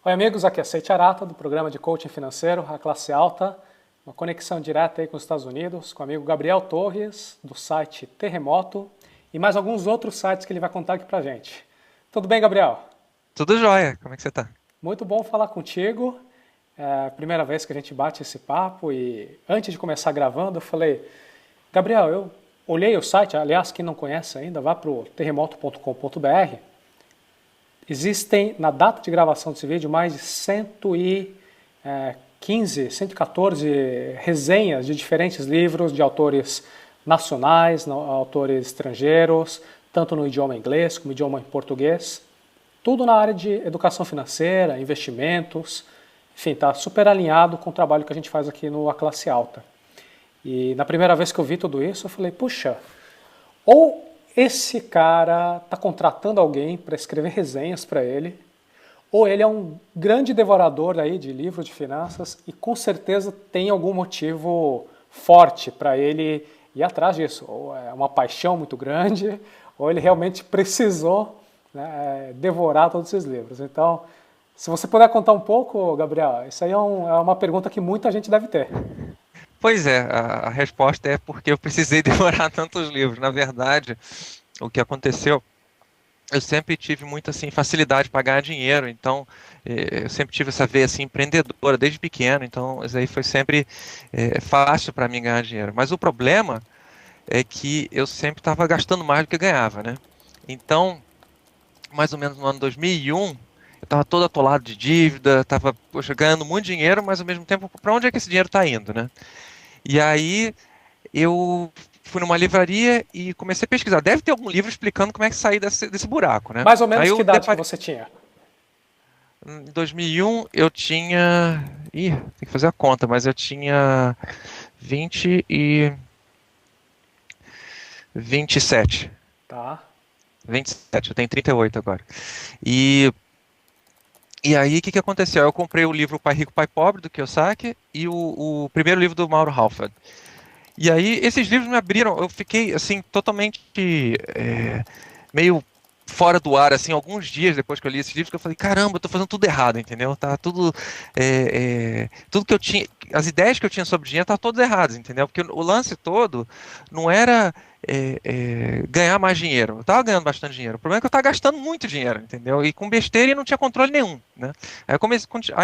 Oi amigos, aqui é Seiti Arata do programa de coaching financeiro, a classe alta, uma conexão direta aí com os Estados Unidos, com o amigo Gabriel Torres, do site Terremoto, e mais alguns outros sites que ele vai contar aqui pra gente. Tudo bem, Gabriel? Tudo jóia, como é que você tá? Muito bom falar contigo. É a primeira vez que a gente bate esse papo e antes de começar gravando eu falei, Gabriel, eu olhei o site, aliás, quem não conhece ainda, vá para o terremoto.com.br. Existem, na data de gravação desse vídeo, mais de 115, 114 resenhas de diferentes livros de autores nacionais, autores estrangeiros, tanto no idioma inglês como no idioma português. Tudo na área de educação financeira, investimentos, enfim, está super alinhado com o trabalho que a gente faz aqui no A Classe Alta. E na primeira vez que eu vi tudo isso, eu falei, puxa, ou esse cara está contratando alguém para escrever resenhas para ele, ou ele é um grande devorador aí de livros de finanças e com certeza tem algum motivo forte para ele ir atrás disso. Ou é uma paixão muito grande, ou ele realmente precisou, né, devorar todos esses livros. Então, se você puder contar um pouco, Gabriel, isso aí é uma pergunta que muita gente deve ter. Pois é, a resposta é porque eu precisei devorar tantos livros. Na verdade, o que aconteceu, eu sempre tive muita assim, facilidade para ganhar dinheiro, então eu sempre tive essa veia assim, empreendedora desde pequeno, então isso aí foi sempre fácil para mim ganhar dinheiro. Mas o problema é que eu sempre estava gastando mais do que ganhava, né? Então, mais ou menos no ano 2001, eu estava todo atolado de dívida, estava ganhando muito dinheiro, mas ao mesmo tempo, para onde é que esse dinheiro está indo, né? E aí eu fui numa livraria e comecei a pesquisar. Deve ter algum livro explicando como é que sair desse buraco, né? Mais ou Aí menos que eu idade que deparei. você tinha? Em 2001 eu tinha. Ih, tem que fazer a conta, mas eu tinha 20 e 27. Tá. 27, eu tenho 38 agora. E, e aí, o que aconteceu? Eu comprei o livro Pai Rico, Pai Pobre, do Kiyosaki, e o primeiro livro do Mauro Halford. E aí, esses livros me abriram, eu fiquei, assim, totalmente meio fora do ar, assim, alguns dias depois que eu li esses livros, que eu falei, caramba, eu tô fazendo tudo errado, entendeu? Tá tudo, tudo que eu tinha, as ideias que eu tinha sobre dinheiro estavam todas erradas, entendeu? Porque o lance todo não era ganhar mais dinheiro. Eu tava ganhando bastante dinheiro. O problema é que eu tava gastando muito dinheiro, entendeu? E com besteira e não tinha controle nenhum, né? Aí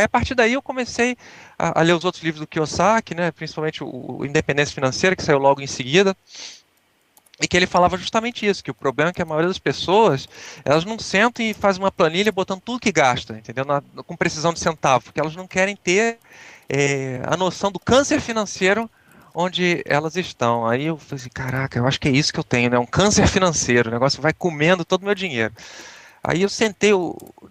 a partir daí eu comecei a ler os outros livros do Kiyosaki, né? Principalmente o Independência Financeira, que saiu logo em seguida. E que ele falava justamente isso, que o problema é que a maioria das pessoas, elas não sentam e fazem uma planilha botando tudo que gasta, entendeu? Com precisão de centavo, porque elas não querem ter a noção do câncer financeiro onde elas estão. Aí eu falei assim, caraca, eu acho que é isso que eu tenho, né? Um câncer financeiro, o negócio vai comendo todo o meu dinheiro. Aí eu sentei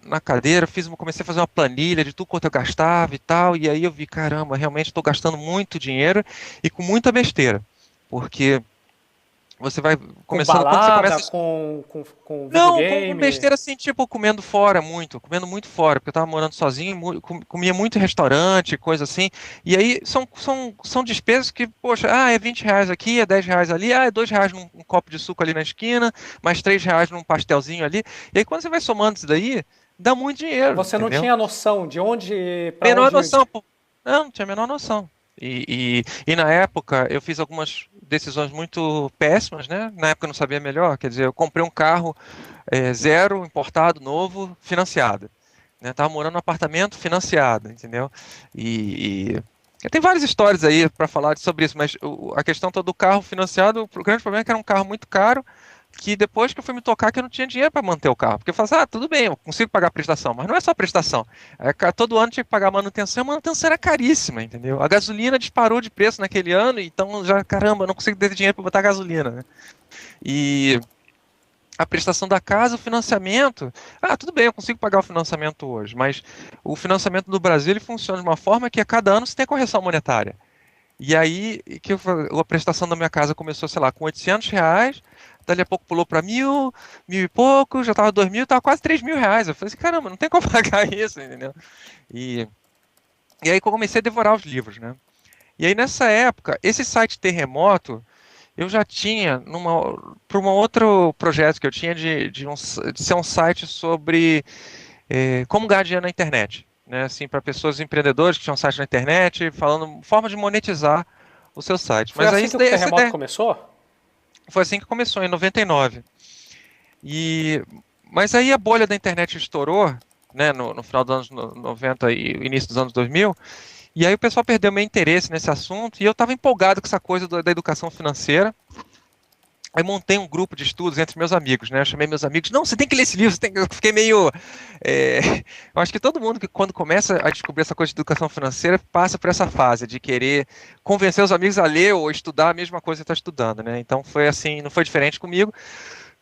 na cadeira, comecei a fazer uma planilha de tudo quanto eu gastava e tal, e aí eu vi, caramba, realmente estou gastando muito dinheiro e com muita besteira, porque você vai Com começando, quando você balada, começa. com Não, com videogame. besteira assim, tipo, comendo muito fora, porque eu tava morando sozinho, comia muito em restaurante, coisa assim. E aí são despesas que, poxa, é R$ 20 aqui, é R$ 10 ali, é R$ 2 num copo de suco ali na esquina, mais R$ 3 num pastelzinho ali. E aí quando você vai somando isso daí, dá muito dinheiro, Você não entendeu? tinha noção de onde, para Menor onde. noção, pô. Não tinha a menor noção. E na época eu fiz algumas decisões muito péssimas, né? Na época eu não sabia melhor, quer dizer, eu comprei um carro zero, importado, novo, financiado. Né? Tava morando num apartamento financiado, entendeu? Tem várias histórias aí para falar sobre isso, mas a questão toda do carro financiado, o grande problema é que era um carro muito caro, que depois que eu fui me tocar que eu não tinha dinheiro para manter o carro. Porque eu falei assim, tudo bem, eu consigo pagar a prestação, mas não é só a prestação. Todo ano tinha que pagar manutenção, e a manutenção era caríssima, entendeu? A gasolina disparou de preço naquele ano, então já, caramba, eu não consigo ter dinheiro para botar gasolina, né? E a prestação da casa, o financiamento. Tudo bem, eu consigo pagar o financiamento hoje, mas o financiamento do Brasil ele funciona de uma forma que a cada ano você tem a correção monetária. E aí a prestação da minha casa começou, sei lá, com R$ 800, dali a pouco pulou para 1.000, 1.000 e pouco, já estava 2.000, estava quase R$ 3.000. Eu falei assim, caramba, não tem como pagar isso, entendeu? E, e aí que eu comecei a devorar os livros, né? E aí nessa época, esse site Terremoto, eu já tinha para um outro projeto que eu tinha de ser um site sobre como ganhar dinheiro na internet. né, assim, para pessoas empreendedores que tinham site na internet, falando forma de monetizar o seu site. Foi Mas aí assim que o essa terremoto ideia começou? foi assim que começou, em 99. E, mas aí a bolha da internet estourou, né, no final dos anos 90 e início dos anos 2000, e aí o pessoal perdeu meu interesse nesse assunto, e eu estava empolgado com essa coisa da educação financeira. Aí montei um grupo de estudos entre meus amigos, né? Eu chamei meus amigos, não, você tem que ler esse livro, Eu fiquei meio. é, Eu acho que todo mundo que quando começa a descobrir essa coisa de educação financeira passa por essa fase de querer convencer os amigos a ler ou estudar a mesma coisa que está estudando, né? Então foi assim, não foi diferente comigo.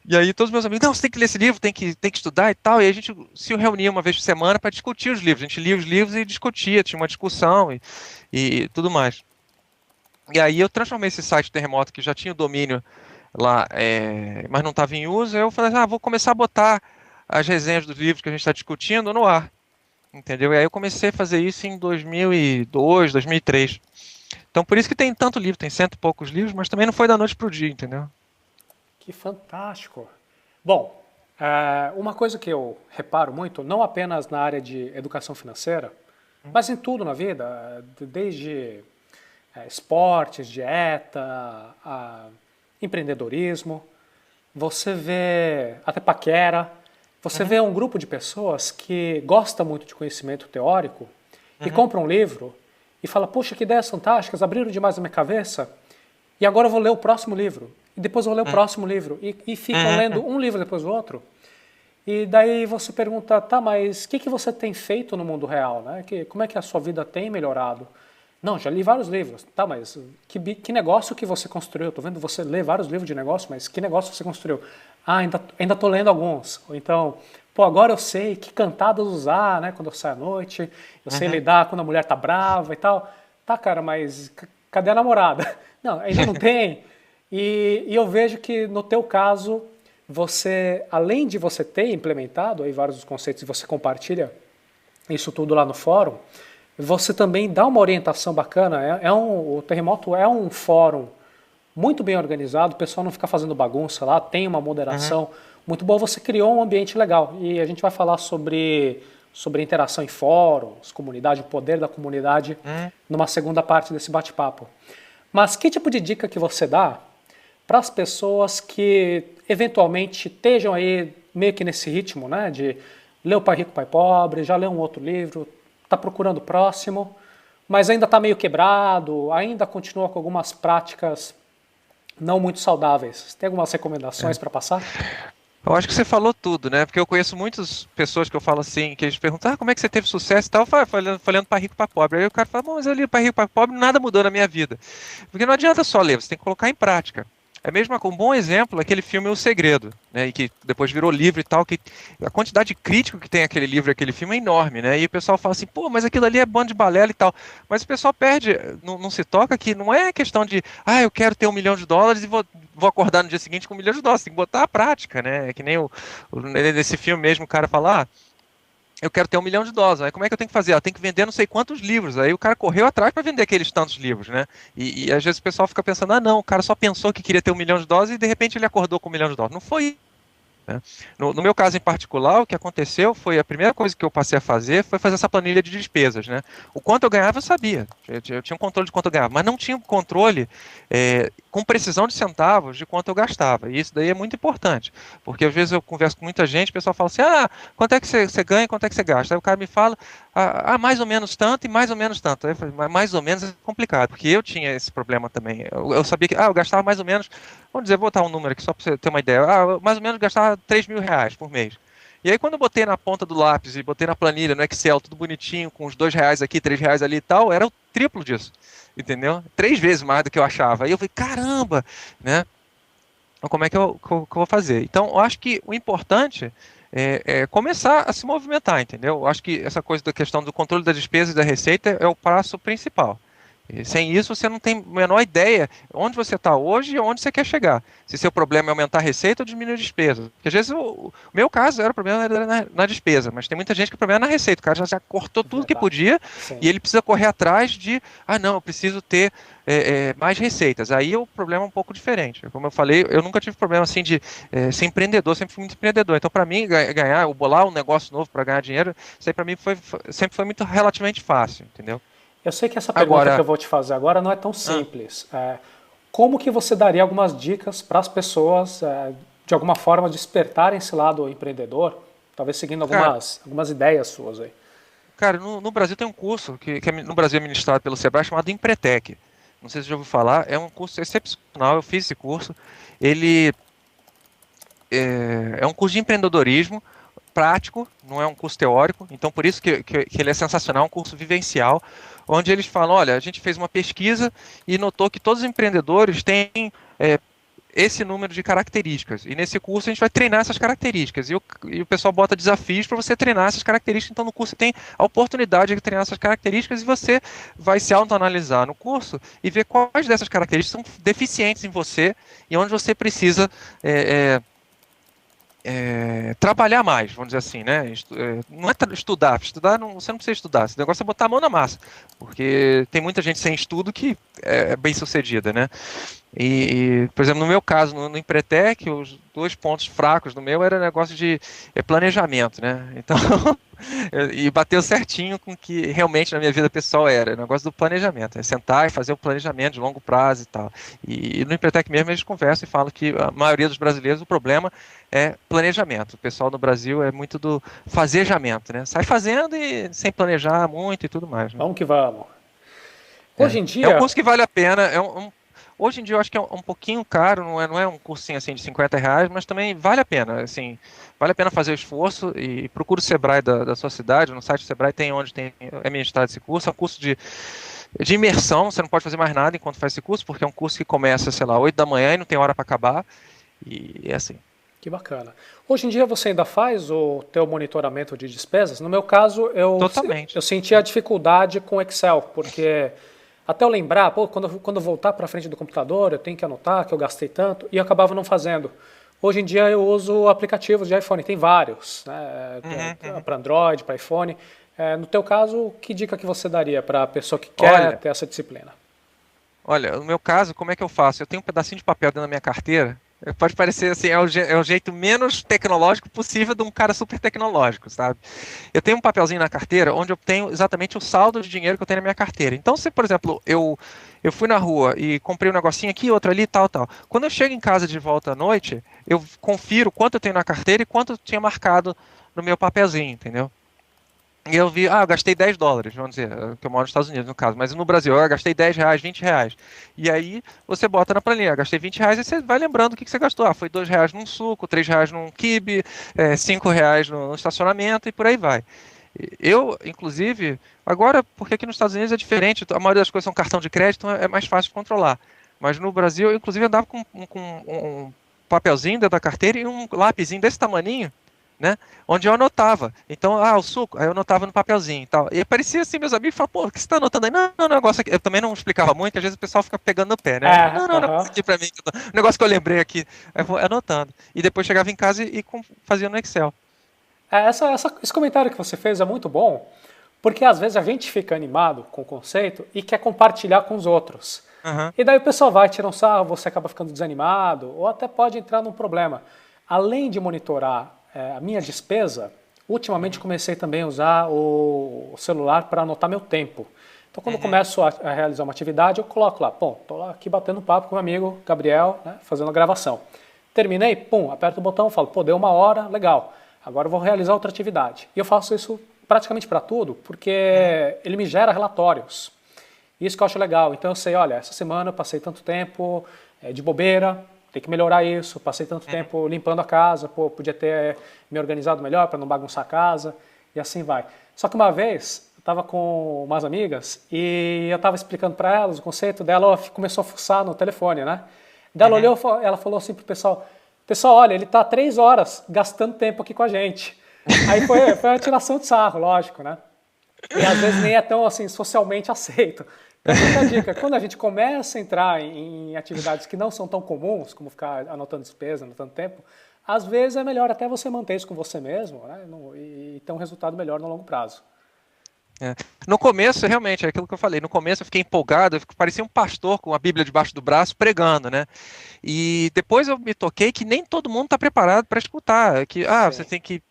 E aí todos meus amigos, não, você tem que ler esse livro, tem que estudar e tal. E aí a gente se reunia uma vez por semana para discutir os livros. A gente lia os livros e discutia, tinha uma discussão e tudo mais. E aí eu transformei esse site Terremoto, que já tinha o domínio lá, mas não estava em uso, eu falei, vou começar a botar as resenhas dos livros que a gente está discutindo no ar, entendeu? E aí eu comecei a fazer isso em 2002, 2003. Então por isso que tem tanto livro, tem cento e poucos livros, mas também não foi da noite para o dia, entendeu? Que fantástico! Bom, uma coisa que eu reparo muito, não apenas na área de educação financeira, mas em tudo na vida, desde esportes, dieta, empreendedorismo, você vê até paquera, você Uhum, vê um grupo de pessoas que gosta muito de conhecimento teórico e uhum, compra um livro e fala, poxa, que ideias fantásticas, abriram demais a minha cabeça, e agora eu vou ler o próximo livro, e depois eu vou ler o uhum, próximo livro, e ficam uhum, lendo um livro depois do outro. E daí você pergunta, tá, mas o que você tem feito no mundo real, né? Como é que a sua vida tem melhorado? Não, já li vários livros. Tá, mas que negócio que você construiu? Tô vendo você ler vários livros de negócio, mas que negócio você construiu? Ah, ainda tô lendo alguns. Ou então, pô, agora eu sei que cantadas usar, né, quando eu saio à noite. Eu sei uhum. lidar quando a mulher tá brava e tal. Tá, cara, mas cadê a namorada? Não, ainda não tem. E eu vejo que no teu caso, você, além de você ter implementado aí vários dos conceitos e você compartilha isso tudo lá no fórum, você também dá uma orientação bacana. O Terremoto é um fórum muito bem organizado, o pessoal não fica fazendo bagunça lá, tem uma Uhum, moderação muito boa, você criou um ambiente legal. E a gente vai falar sobre interação em fóruns, comunidade, o poder da comunidade, uhum. numa segunda parte desse bate-papo. Mas que tipo de dica que você dá para as pessoas que eventualmente estejam aí meio que nesse ritmo, né, de ler o Pai Rico, Pai Pobre, já leu um outro livro, está procurando o próximo, mas ainda está meio quebrado, ainda continua com algumas práticas não muito saudáveis. Tem algumas recomendações É. para passar? Eu acho que você falou tudo, né? Porque eu conheço muitas pessoas que eu falo assim, que eles perguntam, como é que você teve sucesso e tal? Eu falo, falando para rico para pobre. Aí o cara fala, bom, mas eu li para rico para pobre, nada mudou na minha vida. Porque não adianta só ler, você tem que colocar em prática. É mesmo um bom exemplo, aquele filme O Segredo, né? E que depois virou livro e tal, que a quantidade de crítico que tem aquele livro, aquele filme é enorme, né? E o pessoal fala assim, pô, mas aquilo ali é bando de balela e tal. Mas o pessoal perde, não se toca que não é questão de, eu quero ter US$ 1 milhão e vou acordar no dia seguinte com US$ 1 milhão. Tem que botar a prática, né? É que nem nesse filme mesmo, o cara fala, eu quero ter US$ 1 milhão. Aí como é que eu tenho que fazer? Tem que vender não sei quantos livros. Aí o cara correu atrás para vender aqueles tantos livros, né? E às vezes o pessoal fica pensando, não, o cara só pensou que queria ter US$ 1 milhão e de repente ele acordou com US$ 1 milhão. Não foi, né? No meu caso em particular, o que aconteceu foi a primeira coisa que eu passei a fazer foi fazer essa planilha de despesas, né? O quanto eu ganhava eu sabia, eu tinha um controle de quanto eu ganhava, mas não tinha um controle com precisão de centavos de quanto eu gastava. E isso daí é muito importante, porque às vezes eu converso com muita gente, o pessoal fala assim, quanto é que você ganha, quanto é que você gasta? Aí o cara me fala, mais ou menos tanto e mais ou menos tanto. Aí eu falei, mais ou menos é complicado, porque eu tinha esse problema também. Eu sabia que, eu gastava mais ou menos, vamos dizer, vou botar um número aqui só para você ter uma ideia. Eu mais ou menos gastava R$ 3.000 por mês. E aí quando eu botei na ponta do lápis e botei na planilha, no Excel, tudo bonitinho, com os R$ 2 aqui, R$ 3 ali e tal, era o triplo disso, entendeu? 3 vezes mais do que eu achava. Aí eu falei, caramba, né? Então, como é que eu vou fazer? Então, eu acho que o importante é começar a se movimentar, entendeu? Eu acho que essa coisa da questão do controle da despesa e da receita é o passo principal. E sem isso, você não tem a menor ideia onde você está hoje e onde você quer chegar. Se seu problema é aumentar a receita ou diminuir a despesa. Porque às vezes o meu caso era o problema era na despesa, mas tem muita gente que o problema é na receita. O cara já cortou tudo que Verdade. podia Sim. e ele precisa correr atrás de, não, eu preciso ter mais receitas. Aí o problema é um pouco diferente. Como eu falei, eu nunca tive problema assim de ser empreendedor, sempre fui muito empreendedor. Então, para mim, ganhar, ou bolar um negócio novo para ganhar dinheiro, isso aí para mim sempre foi muito relativamente fácil, entendeu? Eu sei que essa pergunta que Agora, eu vou te fazer agora não é tão simples. Como que você daria algumas dicas para as pessoas, de alguma forma, despertarem esse lado empreendedor? Talvez seguindo cara, algumas ideias suas aí. Cara, no Brasil tem um curso que no Brasil é ministrado pelo Sebrae chamado Empretec. Não sei se você já ouviu falar, é um curso excepcional, eu fiz esse curso. Ele é um curso de empreendedorismo prático, não é um curso teórico, então por isso que ele é sensacional, é um curso vivencial, onde eles falam, olha, a gente fez uma pesquisa e notou que todos os empreendedores têm é, esse número de características. E nesse curso a gente vai treinar essas características. E o pessoal bota desafios para você treinar essas características. Então no curso você tem a oportunidade de treinar essas características e você vai se autoanalisar no curso e ver quais dessas características são deficientes em você e onde você precisa trabalhar mais, vamos dizer assim, né? Não é estudar não, você não precisa estudar, esse negócio é botar a mão na massa, porque tem muita gente sem estudo que é bem sucedida, né? Por exemplo, no meu caso, no Empretec, os dois pontos fracos do meu era negócio de planejamento, né? Então, e bateu certinho com o que realmente na minha vida pessoal era, o negócio do planejamento, é sentar e fazer o planejamento de longo prazo e tal. E no Empretec mesmo eles conversam e falam que a maioria dos brasileiros o problema é planejamento. O pessoal no Brasil é muito do fazejamento, né? Sai fazendo e sem planejar muito e tudo mais, né? Vamos que vamos. Hoje É. em É um dia, curso que vale a pena. Hoje em dia eu acho que é um pouquinho caro, não é um cursinho assim de R$ 50, mas também vale a pena. Assim, vale a pena fazer o esforço e procura o Sebrae da sua cidade. No site do Sebrae tem onde é ministrado esse curso. É um curso de imersão, você não pode fazer mais nada enquanto faz esse curso, porque é um curso que começa, sei lá, 8 da manhã e não tem hora para acabar. E é assim. que bacana. Hoje em dia você ainda faz o teu monitoramento de despesas? No meu caso, eu Totalmente. senti a dificuldade com Excel, porque até eu lembrar, pô, quando eu voltar para frente do computador, eu tenho que anotar que eu gastei tanto, e eu acabava não fazendo. Hoje em dia eu uso aplicativos de iPhone, tem vários, né, Uhum. para Android, para iPhone. No teu caso, que dica que você daria para a pessoa que quer Olha, ter essa disciplina? olha, no meu caso, como é que eu faço? Eu tenho um pedacinho de papel dentro da minha carteira. Pode parecer assim, é o jeito menos tecnológico possível de um cara super tecnológico, sabe? Eu tenho um papelzinho na carteira onde eu tenho exatamente o saldo de dinheiro que eu tenho na minha carteira. Então, se, por exemplo, eu fui na rua e comprei um negocinho aqui, outro ali, tal, tal. Quando eu chego em casa de volta à noite, eu confiro quanto eu tenho na carteira e quanto eu tinha marcado no meu papelzinho, entendeu? E eu vi, eu gastei US$ 10, vamos dizer, que eu moro nos Estados Unidos, no caso, mas no Brasil, eu gastei R$ 10, R$ 20. E aí você bota na planilha, gastei R$ 20, e você vai lembrando o que você gastou. Foi R$ 2 num suco, R$ 3 num quibe, R$ 5 no estacionamento e por aí vai. Eu, inclusive, agora, porque aqui nos Estados Unidos é diferente, a maioria das coisas são cartão de crédito, então é mais fácil de controlar. Mas no Brasil, eu, inclusive, andava com um papelzinho dentro da carteira e um lapisinho desse tamaninho, né? Onde eu anotava. Então, o suco, aí eu anotava no papelzinho e tal. E parecia assim, meus amigos falavam, pô, o que você tá anotando aí? Não, não, negócio aqui. Eu também não explicava muito, às vezes o pessoal fica pegando no pé, né? Não, não, negócio Aham. aqui pra mim, negócio que eu lembrei aqui. Aí eu vou anotando. E depois chegava em casa e fazia no Excel. Esse comentário que você fez é muito bom, porque às vezes a gente fica animado com o conceito e quer compartilhar com os outros. Aham. E daí o pessoal vai, tira um sarro, você acaba ficando desanimado, ou até pode entrar num problema. Além de monitorar a minha despesa, ultimamente Uhum. comecei também a usar o celular para anotar meu tempo. Então, quando eu Uhum. começo a realizar uma atividade, eu coloco lá, pô, tô lá aqui batendo papo com o meu amigo Gabriel, né, fazendo a gravação. Terminei, pum, aperto o botão, falo, pô, deu 1 hora, legal. Agora eu vou realizar outra atividade. E eu faço isso praticamente para tudo, Uhum. porque ele me gera relatórios. Isso que eu acho legal. Então eu sei, olha, essa semana eu passei tanto tempo de bobeira, tem que melhorar isso. Passei tanto Uhum. tempo limpando a casa, pô, podia ter me organizado melhor para não bagunçar a casa, e assim vai. Só que uma vez eu estava com umas amigas e eu estava explicando para elas o conceito dela, ela começou a fuçar no telefone, né? Daí ela Uhum. olhou, ela falou assim pro pessoal, pessoal, olha, ele está 3 horas gastando tempo aqui com a gente. Aí foi uma tiração de sarro, lógico, né? E às vezes nem é tão assim socialmente aceito. Então fica a dica, quando a gente começa a entrar em atividades que não são tão comuns, como ficar anotando despesa, anotando tempo, às vezes é melhor até você manter isso com você mesmo, né? E ter um resultado melhor no longo prazo. É. No começo, realmente, é aquilo que eu falei. No começo eu fiquei empolgado, parecia um pastor com a Bíblia debaixo do braço pregando, né? E depois eu me toquei que nem todo mundo está preparado para escutar, que você Sim, tem que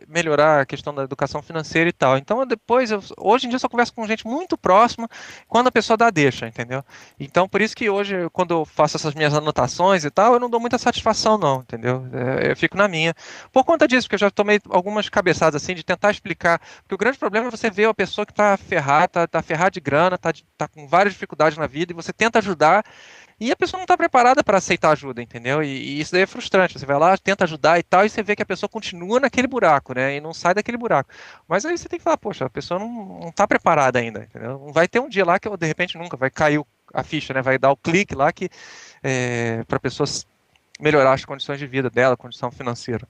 melhorar a questão da educação financeira e tal. Então depois, hoje em dia eu só converso com gente muito próxima quando a pessoa dá deixa, entendeu? Então por isso que hoje, quando eu faço essas minhas anotações e tal, eu não dou muita satisfação não, entendeu? Eu fico na minha. Por conta disso, porque eu já tomei algumas cabeçadas assim de tentar explicar, porque o grande problema é você ver a pessoa que está ferrada, tá ferrada de grana, tá com várias dificuldades na vida e você tenta ajudar e a pessoa não está preparada para aceitar ajuda, entendeu? E isso daí é frustrante. Você vai lá, tenta ajudar e tal, e você vê que a pessoa continua naquele buraco, né? E não sai daquele buraco. Mas aí você tem que falar, poxa, a pessoa não está preparada ainda, entendeu? Não vai ter um dia lá que, de repente, nunca vai cair a ficha, né? Vai dar o clique lá que para a pessoa melhorar as condições de vida dela, condição financeira.